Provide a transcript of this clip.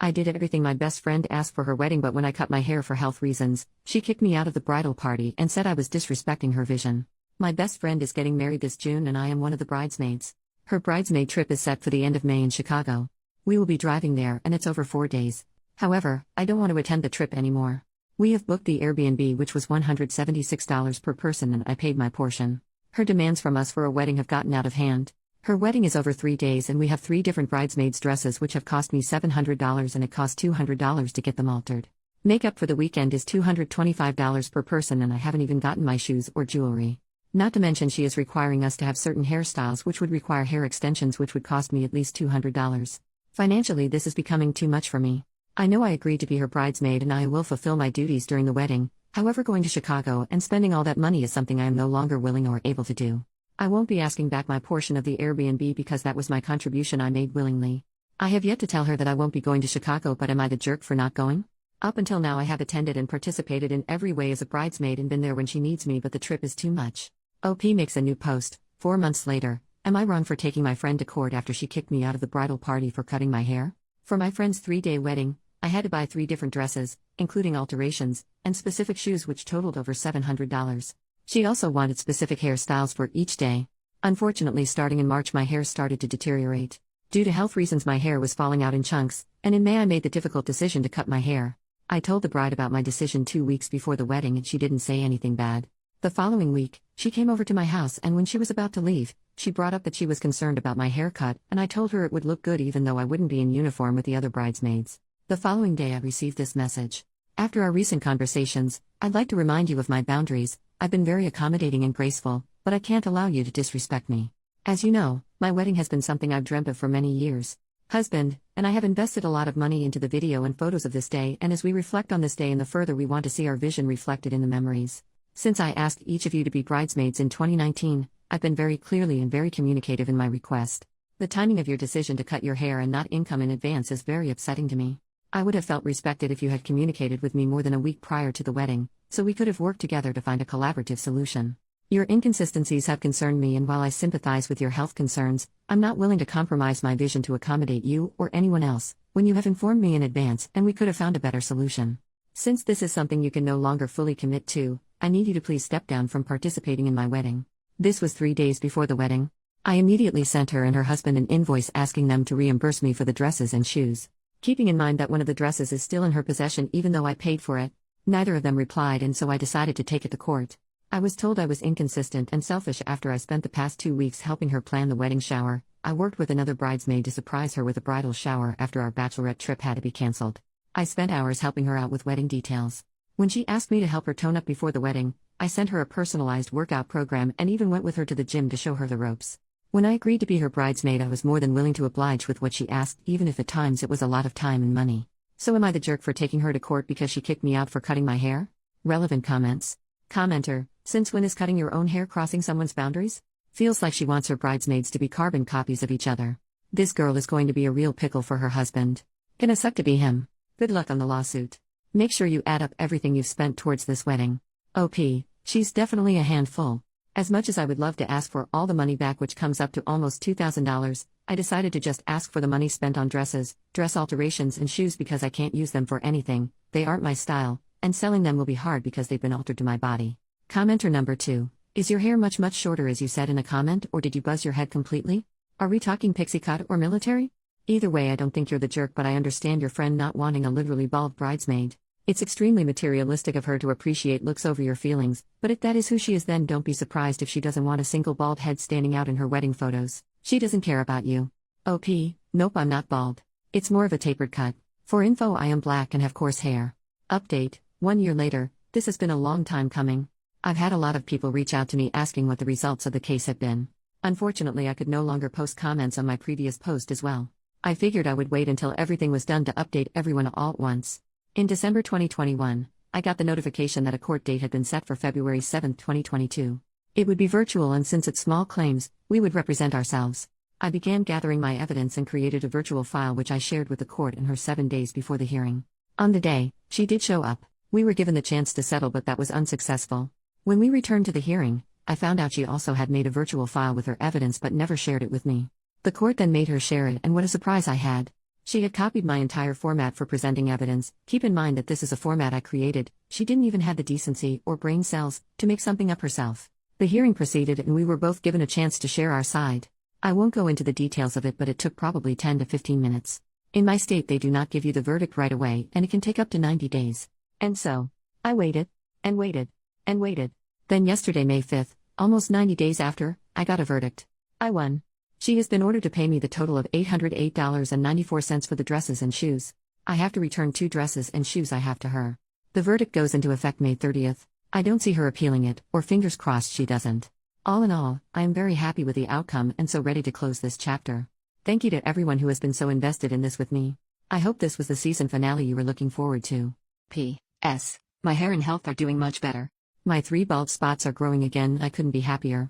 I did everything my best friend asked for her wedding, but when I cut my hair for health reasons, she kicked me out of the bridal party and said I was disrespecting her vision. My best friend is getting married this June and I am one of the bridesmaids. Her bridesmaid trip is set for the end of May in Chicago. We will be driving there and it's over 4 days. However, I don't want to attend the trip anymore. We have booked the Airbnb, which was $176 per person, and I paid my portion. Her demands from us for a wedding have gotten out of hand. Her wedding is over 3 days and we have 3 different bridesmaids' dresses which have cost me $700 and it cost $200 to get them altered. Makeup for the weekend is $225 per person and I haven't even gotten my shoes or jewelry. Not to mention she is requiring us to have certain hairstyles which would require hair extensions which would cost me at least $200. Financially, this is becoming too much for me. I know I agreed to be her bridesmaid and I will fulfill my duties during the wedding, however going to Chicago and spending all that money is something I am no longer willing or able to do. I won't be asking back my portion of the Airbnb because that was my contribution I made willingly. I have yet to tell her that I won't be going to Chicago, but am I the jerk for not going? Up until now I have attended and participated in every way as a bridesmaid and been there when she needs me, but the trip is too much. OP makes a new post, 4 months later. Am I wrong for taking my friend to court after she kicked me out of the bridal party for cutting my hair? For my friend's 3-day wedding, I had to buy 3 different dresses, including alterations, and specific shoes which totaled over $700. She also wanted specific hairstyles for each day. Unfortunately, starting in March my hair started to deteriorate. Due to health reasons my hair was falling out in chunks, and in May I made the difficult decision to cut my hair. I told the bride about my decision 2 weeks before the wedding and she didn't say anything bad. The following week, she came over to my house and when she was about to leave, she brought up that she was concerned about my haircut and I told her it would look good even though I wouldn't be in uniform with the other bridesmaids. The following day I received this message. After our recent conversations, I'd like to remind you of my boundaries. I've been very accommodating and graceful, but I can't allow you to disrespect me. As you know, my wedding has been something I've dreamt of for many years. Husband, and I have invested a lot of money into the video and photos of this day, and as we reflect on this day and the further we want to see our vision reflected in the memories. Since I asked each of you to be bridesmaids in 2019, I've been very clearly and very communicative in my request. The timing of your decision to cut your hair and not income in advance is very upsetting to me. I would have felt respected if you had communicated with me more than a week prior to the wedding, so we could have worked together to find a collaborative solution. Your inconsistencies have concerned me, and while I sympathize with your health concerns, I'm not willing to compromise my vision to accommodate you or anyone else, when you have informed me in advance and we could have found a better solution. Since this is something you can no longer fully commit to, I need you to please step down from participating in my wedding. This was 3 days before the wedding. I immediately sent her and her husband an invoice asking them to reimburse me for the dresses and shoes. Keeping in mind that one of the dresses is still in her possession even though I paid for it. Neither of them replied, and so I decided to take it to court. I was told I was inconsistent and selfish after I spent the past 2 weeks helping her plan the wedding shower. I worked with another bridesmaid to surprise her with a bridal shower after our bachelorette trip had to be cancelled. I spent hours helping her out with wedding details. When she asked me to help her tone up before the wedding, I sent her a personalized workout program and even went with her to the gym to show her the ropes. When I agreed to be her bridesmaid, I was more than willing to oblige with what she asked, even if at times it was a lot of time and money. So am I the jerk for taking her to court because she kicked me out for cutting my hair? Relevant comments. Commenter: since when is cutting your own hair crossing someone's boundaries? Feels like she wants her bridesmaids to be carbon copies of each other. This girl is going to be a real pickle for her husband. Gonna suck to be him. Good luck on the lawsuit. Make sure you add up everything you've spent towards this wedding. OP, she's definitely a handful. As much as I would love to ask for all the money back, which comes up to almost $2,000, I decided to just ask for the money spent on dresses, dress alterations and shoes because I can't use them for anything, they aren't my style, and selling them will be hard because they've been altered to my body. Commenter number 2. Is your hair much shorter as you said in a comment, or did you buzz your head completely? Are we talking pixie cut or military? Either way, I don't think you're the jerk, but I understand your friend not wanting a literally bald bridesmaid. It's extremely materialistic of her to appreciate looks over your feelings, but if that is who she is, then don't be surprised if she doesn't want a single bald head standing out in her wedding photos. She doesn't care about you. OP, nope, I'm not bald. It's more of a tapered cut. For info, I am black and have coarse hair. Update: 1 year later, this has been a long time coming. I've had a lot of people reach out to me asking what the results of the case have been. Unfortunately, I could no longer post comments on my previous post as well. I figured I would wait until everything was done to update everyone all at once. In December 2021, I got the notification that a court date had been set for February 7, 2022. It would be virtual, and since it's small claims, we would represent ourselves. I began gathering my evidence and created a virtual file which I shared with the court and her 7 days before the hearing. On the day, she did show up. We were given the chance to settle, but that was unsuccessful. When we returned to the hearing, I found out she also had made a virtual file with her evidence but never shared it with me. The court then made her share it, and what a surprise I had. She had copied my entire format for presenting evidence. Keep in mind that this is a format I created. She didn't even have the decency, or brain cells, to make something up herself. The hearing proceeded and we were both given a chance to share our side. I won't go into the details of it, but it took probably 10 to 15 minutes. In my state they do not give you the verdict right away, and it can take up to 90 days. And so, I waited, and waited, and waited. Then yesterday, May 5th, almost 90 days after, I got a verdict. I won. She has been ordered to pay me the total of $808.94 for the dresses and shoes. I have to return 2 dresses and shoes I have to her. The verdict goes into effect May 30th. I don't see her appealing it, or fingers crossed she doesn't. All in all, I am very happy with the outcome and so ready to close this chapter. Thank you to everyone who has been so invested in this with me. I hope this was the season finale you were looking forward to. P.S. My hair and health are doing much better. My 3 bald spots are growing again. I couldn't be happier.